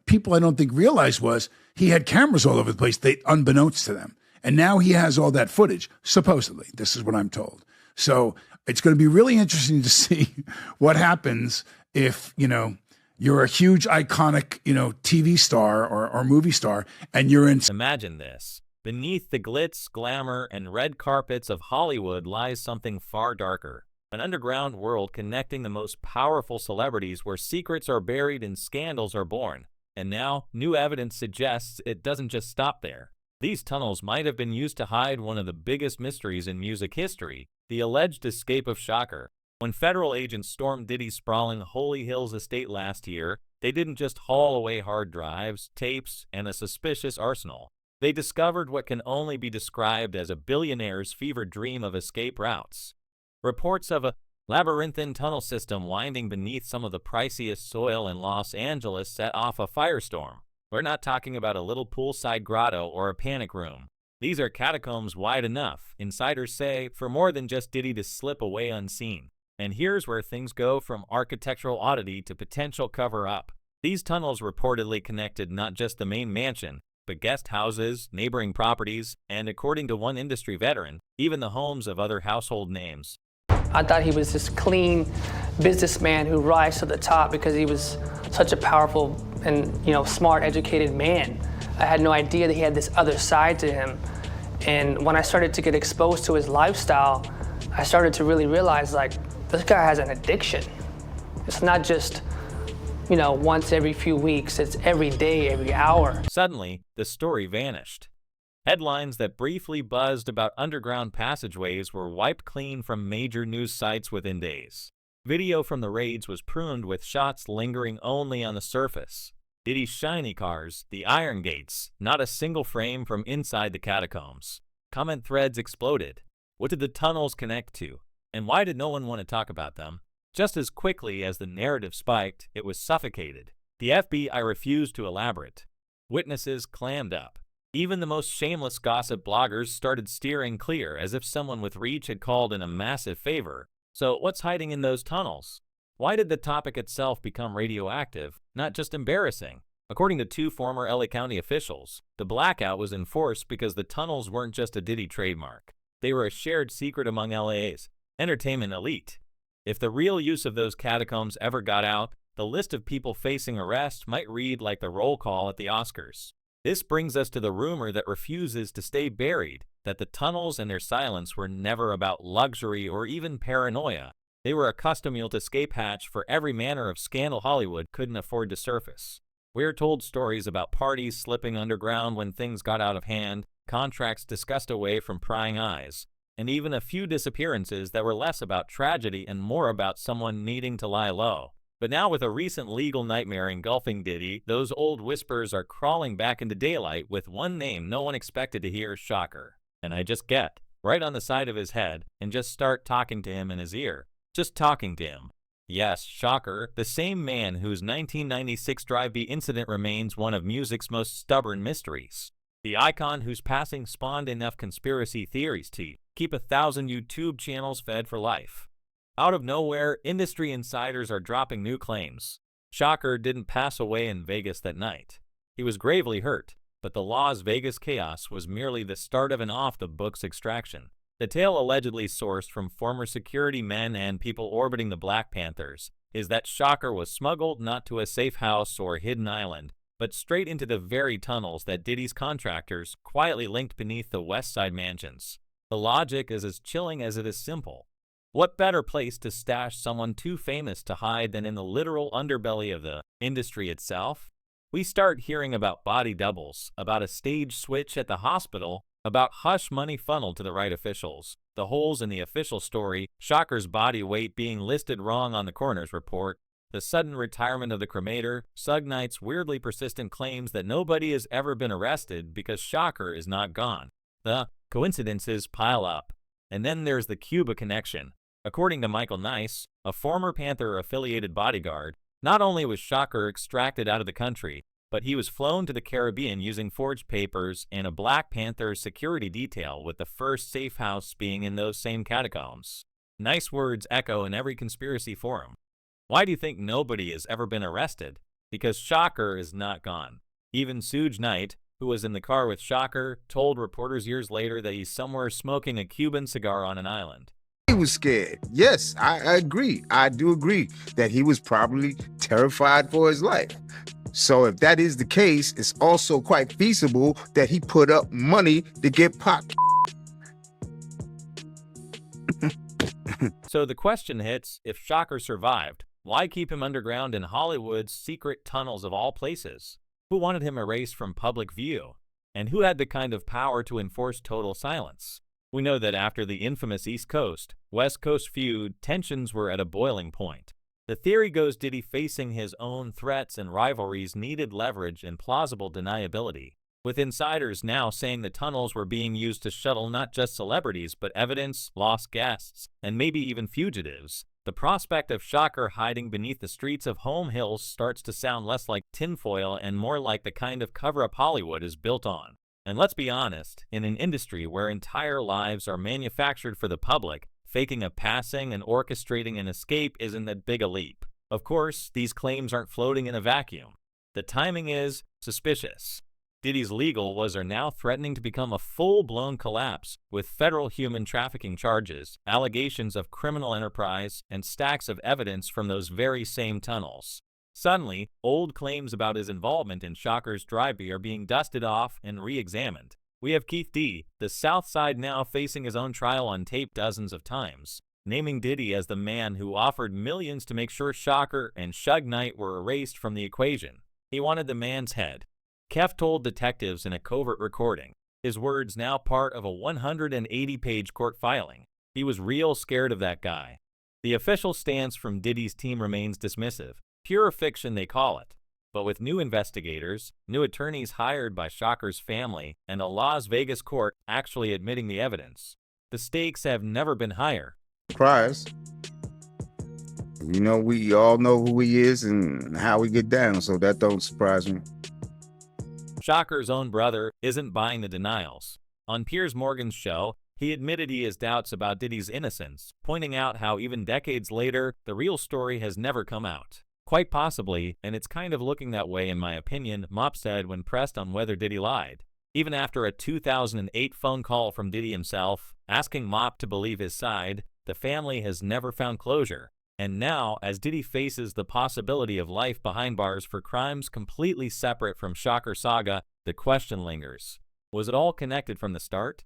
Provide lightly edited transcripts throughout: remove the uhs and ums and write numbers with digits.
people I don't think realized was he had cameras all over the place, unbeknownst to them. And now he has all that footage, supposedly. This is what I'm told. So it's going to be really interesting to see what happens if, you're a huge iconic, TV star or movie star, and you're in. Imagine this. Beneath the glitz, glamour, and red carpets of Hollywood lies something far darker. An underground world connecting the most powerful celebrities where secrets are buried and scandals are born. And now, new evidence suggests it doesn't just stop there. These tunnels might have been used to hide one of the biggest mysteries in music history, the alleged escape of Shocker. When federal agents stormed Diddy's sprawling Holy Hills estate last year, they didn't just haul away hard drives, tapes, and a suspicious arsenal. They discovered what can only be described as a billionaire's fever dream of escape routes. Reports of a labyrinthine tunnel system winding beneath some of the priciest soil in Los Angeles set off a firestorm. We're not talking about a little poolside grotto or a panic room. These are catacombs wide enough, insiders say, for more than just Diddy to slip away unseen. And here's where things go from architectural oddity to potential cover-up. These tunnels reportedly connected not just the main mansion, but guest houses, neighboring properties, and according to one industry veteran, even the homes of other household names. I thought he was this clean businessman who rise to the top because he was such a powerful and smart, educated man. I had no idea that he had this other side to him. And when I started to get exposed to his lifestyle, I started to really realize, this guy has an addiction. It's not just, once every few weeks, it's every day, every hour. Suddenly, the story vanished. Headlines that briefly buzzed about underground passageways were wiped clean from major news sites within days. Video from the raids was pruned with shots lingering only on the surface. Diddy's shiny cars, the iron gates, not a single frame from inside the catacombs. Comment threads exploded. What did the tunnels connect to? And why did no one want to talk about them? Just as quickly as the narrative spiked, it was suffocated. The FBI refused to elaborate. Witnesses clammed up. Even the most shameless gossip bloggers started steering clear as if someone with reach had called in a massive favor. So what's hiding in those tunnels? Why did the topic itself become radioactive, not just embarrassing? According to two former LA County officials, the blackout was enforced because the tunnels weren't just a Diddy trademark. They were a shared secret among LA's entertainment elite. If the real use of those catacombs ever got out, the list of people facing arrest might read like the roll call at the Oscars. This brings us to the rumor that refuses to stay buried, that the tunnels and their silence were never about luxury or even paranoia. They were a custom-built escape hatch for every manner of scandal Hollywood couldn't afford to surface. We're told stories about parties slipping underground when things got out of hand, contracts discussed away from prying eyes, and even a few disappearances that were less about tragedy and more about someone needing to lie low. But now with a recent legal nightmare engulfing Diddy, those old whispers are crawling back into daylight with one name no one expected to hear, Shocker. And I just get right on the side of his head and just start talking to him in his ear. Just talking to him. Yes, Shocker, the same man whose 1996 Drive-By incident remains one of music's most stubborn mysteries. The icon whose passing spawned enough conspiracy theories to keep 1,000 YouTube channels fed for life. Out of nowhere, industry insiders are dropping new claims. Shocker didn't pass away in Vegas that night. He was gravely hurt, but the Las Vegas chaos was merely the start of an off-the-books extraction. The tale, allegedly sourced from former security men and people orbiting the Black Panthers, is that Shocker was smuggled not to a safe house or hidden island, but straight into the very tunnels that Diddy's contractors quietly linked beneath the West Side mansions. The logic is as chilling as it is simple. What better place to stash someone too famous to hide than in the literal underbelly of the industry itself? We start hearing about body doubles, about a stage switch at the hospital, about hush money funneled to the right officials, the holes in the official story, Shocker's body weight being listed wrong on the coroner's report, the sudden retirement of the cremator, Suge Knight's weirdly persistent claims that nobody has ever been arrested because Shocker is not gone. The coincidences pile up. And then there's the Cuba connection. According to Michael Nice, a former Panther-affiliated bodyguard, not only was Shocker extracted out of the country, but he was flown to the Caribbean using forged papers and a Black Panther security detail, with the first safe house being in those same catacombs. Nice words echo in every conspiracy forum. Why do you think nobody has ever been arrested? Because Shocker is not gone. Even Suge Knight, who was in the car with Shocker, told reporters years later that he's somewhere smoking a Cuban cigar on an island. He was scared. Yes, I agree. I do agree that he was probably terrified for his life. So if that is the case, it's also quite feasible that he put up money to get popped. So the question hits, if Shocker survived, why keep him underground in Hollywood's secret tunnels of all places? Who wanted him erased from public view? And who had the kind of power to enforce total silence? We know that after the infamous East Coast, West Coast feud, tensions were at a boiling point. The theory goes Diddy, facing his own threats and rivalries, needed leverage and plausible deniability, with insiders now saying the tunnels were being used to shuttle not just celebrities but evidence, lost guests, and maybe even fugitives. The prospect of Shocker hiding beneath the streets of Home Hills starts to sound less like tinfoil and more like the kind of cover-up Hollywood is built on. And let's be honest, in an industry where entire lives are manufactured for the public, faking a passing and orchestrating an escape isn't that big a leap. Of course, these claims aren't floating in a vacuum. The timing is suspicious. Diddy's legal woes are now threatening to become a full-blown collapse, with federal human trafficking charges, allegations of criminal enterprise, and stacks of evidence from those very same tunnels. Suddenly, old claims about his involvement in Shocker's drive-by are being dusted off and re-examined. We have Keith D., the South Side, now facing his own trial on tape dozens of times, naming Diddy as the man who offered millions to make sure Shocker and Suge Knight were erased from the equation. He wanted the man's head. Kef told detectives in a covert recording, his words now part of a 180-page court filing. He was real scared of that guy. The official stance from Diddy's team remains dismissive. Pure fiction, they call it. But with new investigators, new attorneys hired by Shocker's family, and a Las Vegas court actually admitting the evidence, the stakes have never been higher. Cries. You know, we all know who he is and how he get down, so that don't surprise me. Shocker's own brother isn't buying the denials. On Piers Morgan's show, he admitted he has doubts about Diddy's innocence, pointing out how even decades later, the real story has never come out. Quite possibly, and it's kind of looking that way in my opinion, Mop said when pressed on whether Diddy lied. Even after a 2008 phone call from Diddy himself, asking Mop to believe his side, the family has never found closure. And now, as Diddy faces the possibility of life behind bars for crimes completely separate from Shocker saga, the question lingers. Was it all connected from the start?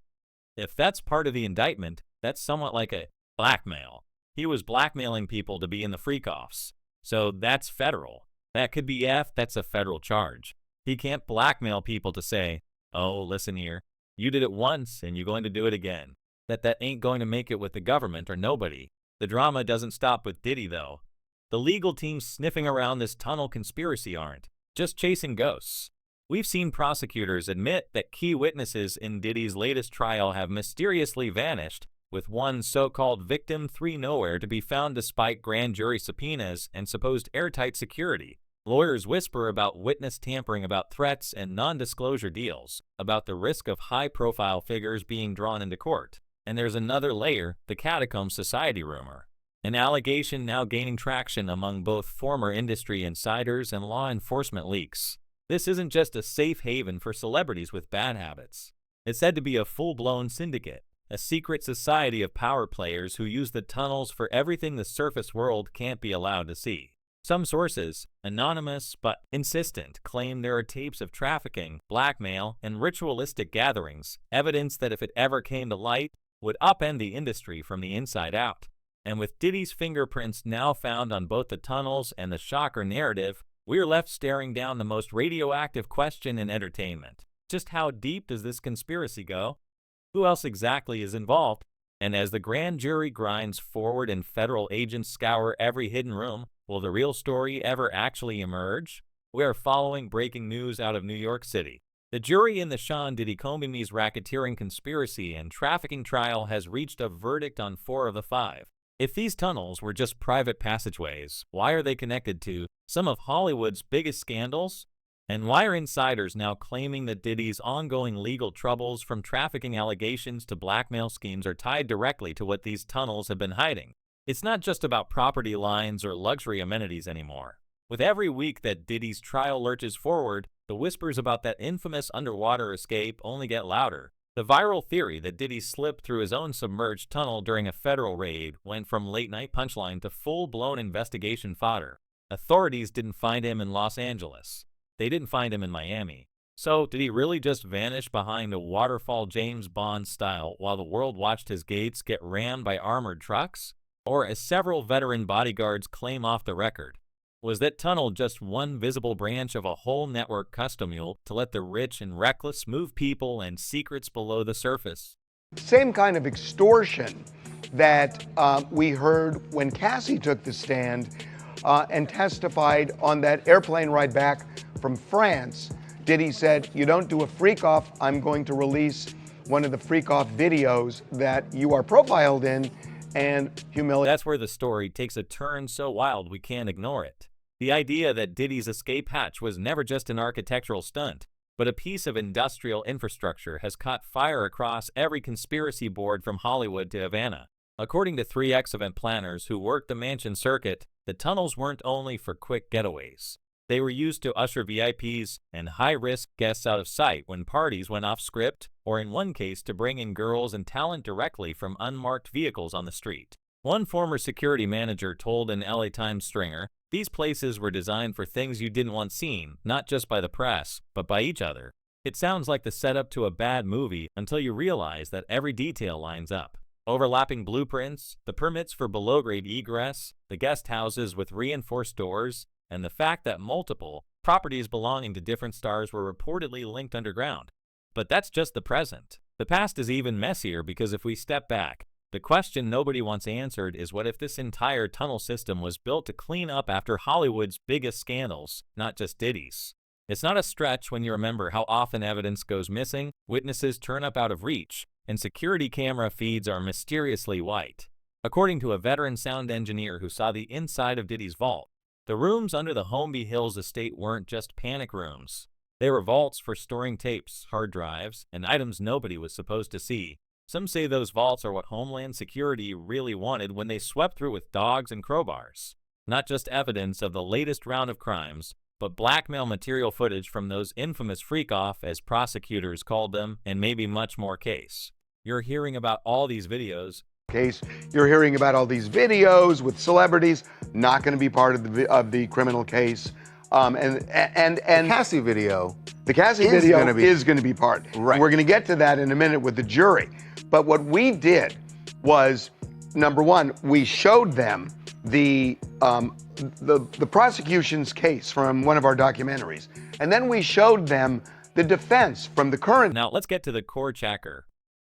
If that's part of the indictment, that's somewhat like a blackmail. He was blackmailing people to be in the freak-offs. So that's federal. That could be that's a federal charge. He can't blackmail people to say, oh, listen here, you did it once and you're going to do it again. That ain't going to make it with the government or nobody. The drama doesn't stop with Diddy, though. The legal teams sniffing around this tunnel conspiracy aren't just chasing ghosts. We've seen prosecutors admit that key witnesses in Diddy's latest trial have mysteriously vanished, with one so-called victim 3 nowhere to be found despite grand jury subpoenas and supposed airtight security. Lawyers whisper about witness tampering, about threats and non-disclosure deals, about the risk of high-profile figures being drawn into court. And there's another layer, the Catacomb Society rumor, an allegation now gaining traction among both former industry insiders and law enforcement leaks. This isn't just a safe haven for celebrities with bad habits. It's said to be a full-blown syndicate, a secret society of power players who use the tunnels for everything the surface world can't be allowed to see. Some sources, anonymous but insistent, claim there are tapes of trafficking, blackmail, and ritualistic gatherings, evidence that if it ever came to light, would upend the industry from the inside out. And with Diddy's fingerprints now found on both the tunnels and the Shocker narrative, we're left staring down the most radioactive question in entertainment. Just how deep does this conspiracy go? Who else exactly is involved? And as the grand jury grinds forward and federal agents scour every hidden room, will the real story ever actually emerge? We are following breaking news out of New York City. The jury in the Sean Diddy Combs racketeering conspiracy and trafficking trial has reached a verdict on 4 of the 5. If these tunnels were just private passageways, why are they connected to some of Hollywood's biggest scandals? And why are insiders now claiming that Diddy's ongoing legal troubles, from trafficking allegations to blackmail schemes, are tied directly to what these tunnels have been hiding? It's not just about property lines or luxury amenities anymore. With every week that Diddy's trial lurches forward, the whispers about that infamous underwater escape only get louder. The viral theory that Diddy slipped through his own submerged tunnel during a federal raid went from late-night punchline to full-blown investigation fodder. Authorities didn't find him in Los Angeles. They didn't find him in Miami. So, did he really just vanish behind a waterfall James Bond style while the world watched his gates get rammed by armored trucks? Or, as several veteran bodyguards claim off the record, was that tunnel just one visible branch of a whole network custom-mule to let the rich and reckless move people and secrets below the surface? Same kind of extortion that we heard when Cassie took the stand and testified on that airplane ride back from France. Diddy said, "You don't do a freak off, I'm going to release one of the freak off videos that you are profiled in and humiliate." That's where the story takes a turn so wild we can't ignore it. The idea that Diddy's escape hatch was never just an architectural stunt, but a piece of industrial infrastructure has caught fire across every conspiracy board from Hollywood to Havana. According to 3X event planners who worked the mansion circuit, the tunnels weren't only for quick getaways. They were used to usher VIPs and high-risk guests out of sight when parties went off script, or in one case to bring in girls and talent directly from unmarked vehicles on the street. One former security manager told an LA Times stringer, "These places were designed for things you didn't want seen, not just by the press, but by each other." It sounds like the setup to a bad movie until you realize that every detail lines up. Overlapping blueprints, the permits for below-grade egress, the guest houses with reinforced doors, and the fact that multiple properties belonging to different stars were reportedly linked underground. But that's just the present. The past is even messier because if we step back, the question nobody wants answered is what if this entire tunnel system was built to clean up after Hollywood's biggest scandals, not just Diddy's? It's not a stretch when you remember how often evidence goes missing, witnesses turn up out of reach, and security camera feeds are mysteriously white. According to a veteran sound engineer who saw the inside of Diddy's vault, the rooms under the Holmby Hills estate weren't just panic rooms. They were vaults for storing tapes, hard drives, and items nobody was supposed to see. Some say those vaults are what Homeland Security really wanted when they swept through with dogs and crowbars. Not just evidence of the latest round of crimes, but blackmail material footage from those infamous freak-off, as prosecutors called them, and maybe much more case. You're hearing about all these videos. You're hearing about all these videos with celebrities, not going to be part of the criminal case. And The Cassie video. The Cassie video is going to be part. Right. We're going to get to that in a minute with the jury. But what we did was, number one, we showed them the prosecution's case from one of our documentaries. And then we showed them the defense from the current. Now let's get to the core checker.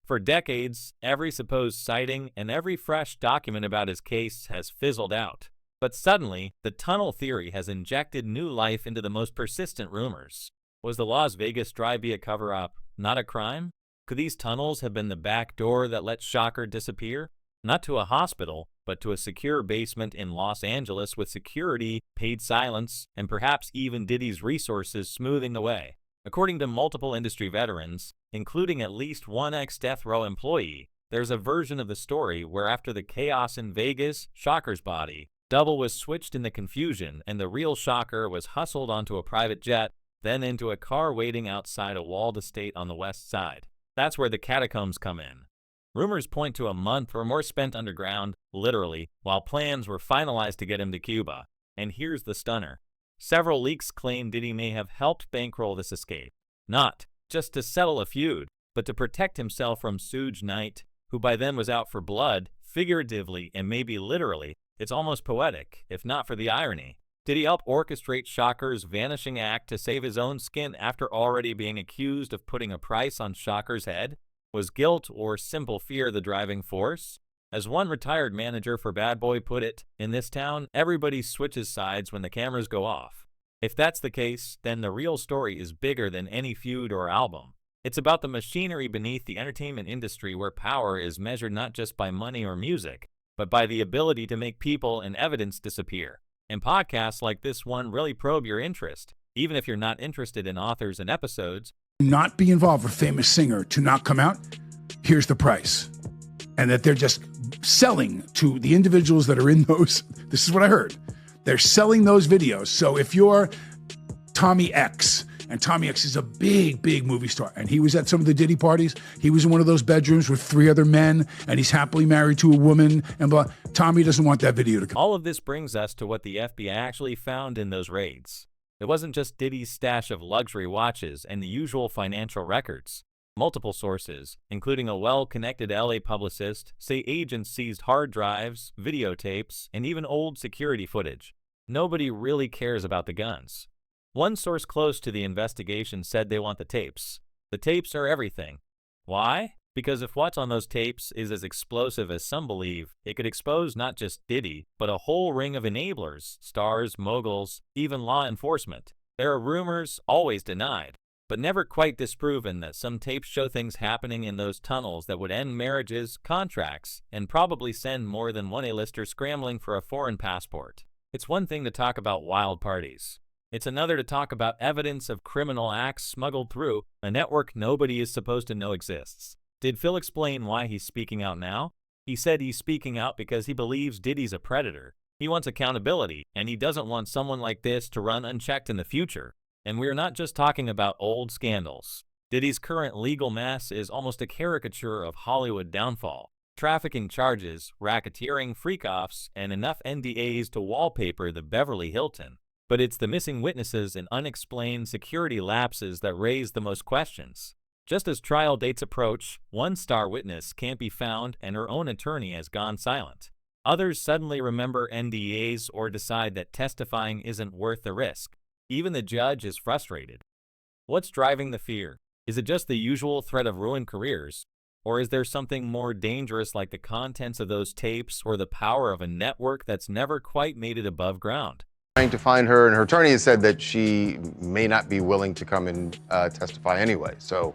For decades, every supposed sighting and every fresh document about his case has fizzled out. But suddenly, the tunnel theory has injected new life into the most persistent rumors. Was the Las Vegas drive-by a cover-up, not a crime? Could these tunnels have been the back door that let Shocker disappear? Not to a hospital, but to a secure basement in Los Angeles with security, paid silence, and perhaps even Diddy's resources smoothing the way. According to multiple industry veterans, including at least one ex-death row employee, there's a version of the story where after the chaos in Vegas, Shocker's body double was switched in the confusion and the real Shocker was hustled onto a private jet, then into a car waiting outside a walled estate on the west side. That's where the catacombs come in. Rumors point to a month or more spent underground, literally, while plans were finalized to get him to Cuba. And here's the stunner. Several leaks claim Diddy may have helped bankroll this escape. Not just to settle a feud, but to protect himself from Suge Knight, who by then was out for blood, figuratively and maybe literally. It's almost poetic, if not for the irony. Did he help orchestrate Shocker's vanishing act to save his own skin after already being accused of putting a price on Shocker's head? Was guilt or simple fear the driving force? As one retired manager for Bad Boy put it, in this town, everybody switches sides when the cameras go off. If that's the case, then the real story is bigger than any feud or album. It's about the machinery beneath the entertainment industry where power is measured not just by money or music, but by the ability to make people and evidence disappear. And podcasts like this one really probe your interest, even if you're not interested in authors and episodes. Not be involved with a famous singer to not come out, here's the price. And that they're just selling to the individuals that are in those, this is what I heard, They're selling those videos. So if you're Tommy X, and Tommy X is a big, big movie star, and he was at some of the Diddy parties. He was in one of those bedrooms with 3 other men, and he's happily married to a woman, and blah. Tommy doesn't want that video to come. All of this brings us to what the FBI actually found in those raids. It wasn't just Diddy's stash of luxury watches and the usual financial records. Multiple sources, including a well-connected LA publicist, say agents seized hard drives, videotapes, and even old security footage. Nobody really cares about the guns. One source close to the investigation said they want the tapes. The tapes are everything. Why? Because if what's on those tapes is as explosive as some believe, it could expose not just Diddy, but a whole ring of enablers, stars, moguls, even law enforcement. There are rumors, always denied, but never quite disproven, that some tapes show things happening in those tunnels that would end marriages, contracts, and probably send more than one A-lister scrambling for a foreign passport. It's one thing to talk about wild parties. It's another to talk about evidence of criminal acts smuggled through a network nobody is supposed to know exists. Did Phil explain why he's speaking out now? He said he's speaking out because he believes Diddy's a predator. He wants accountability, and he doesn't want someone like this to run unchecked in the future. And we're not just talking about old scandals. Diddy's current legal mess is almost a caricature of Hollywood downfall. Trafficking charges, racketeering freak-offs, and enough NDAs to wallpaper the Beverly Hilton. But it's the missing witnesses and unexplained security lapses that raise the most questions. Just as trial dates approach, one star witness can't be found and her own attorney has gone silent. Others suddenly remember NDAs or decide that testifying isn't worth the risk. Even the judge is frustrated. What's driving the fear? Is it just the usual threat of ruined careers? Or is there something more dangerous, like the contents of those tapes or the power of a network that's never quite made it above ground? Trying to find her, and her attorney has said that she may not be willing to come and testify anyway. So,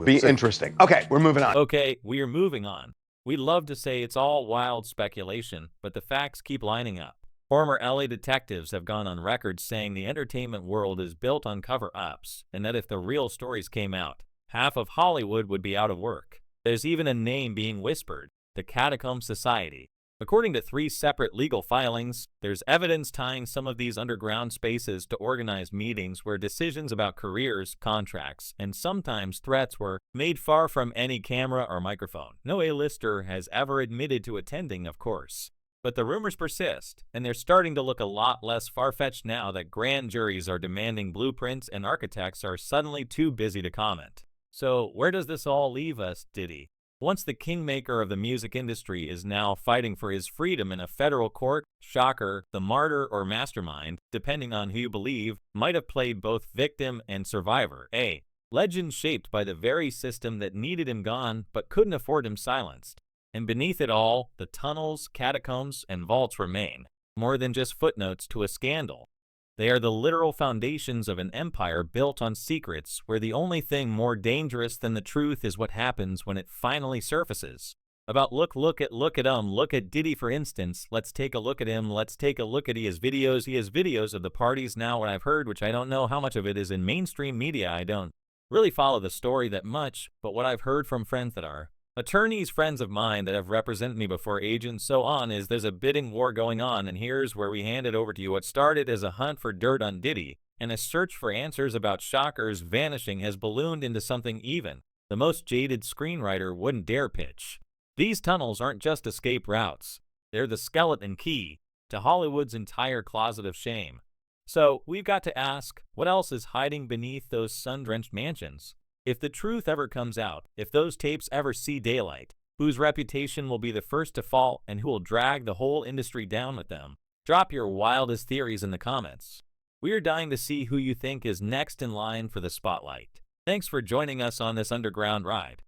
Be interesting. Okay, we're moving on. Okay, we are moving on. We'd love to say it's all wild speculation, but the facts keep lining up. Former LA detectives have gone on record saying the entertainment world is built on cover-ups, and that if the real stories came out, half of Hollywood would be out of work. There's even a name being whispered: the Catacomb Society. According to 3 separate legal filings, there's evidence tying some of these underground spaces to organized meetings where decisions about careers, contracts, and sometimes threats were made far from any camera or microphone. No A-lister has ever admitted to attending, of course. But the rumors persist, and they're starting to look a lot less far-fetched now that grand juries are demanding blueprints and architects are suddenly too busy to comment. So where does this all leave us, Diddy? Once the kingmaker of the music industry is now fighting for his freedom in a federal court, shocker, the martyr or mastermind, depending on who you believe, might have played both victim and survivor. A legend shaped by the very system that needed him gone but couldn't afford him silenced. And beneath it all, the tunnels, catacombs, and vaults remain, more than just footnotes to a scandal. They are the literal foundations of an empire built on secrets, where the only thing more dangerous than the truth is what happens when it finally surfaces. About look at Diddy, for instance. Let's take a look at him. Let's take a look at he has videos of the parties now. What I've heard, which I don't know how much of it is in mainstream media, I don't really follow the story that much, but what I've heard from friends that are attorneys, friends of mine that have represented me before, agents, so on, is there's a bidding war going on, and here's where we hand it over to you. What started as a hunt for dirt on Diddy and a search for answers about Shocker's vanishing has ballooned into something even the most jaded screenwriter wouldn't dare pitch. These tunnels aren't just escape routes. They're the skeleton key to Hollywood's entire closet of shame. So we've got to ask, what else is hiding beneath those sun-drenched mansions? If the truth ever comes out, if those tapes ever see daylight, whose reputation will be the first to fall and who will drag the whole industry down with them? Drop your wildest theories in the comments. We are dying to see who you think is next in line for the spotlight. Thanks for joining us on this underground ride.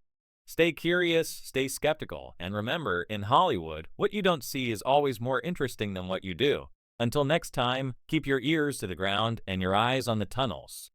Stay curious, stay skeptical, and remember, in Hollywood, what you don't see is always more interesting than what you do. Until next time, keep your ears to the ground and your eyes on the tunnels.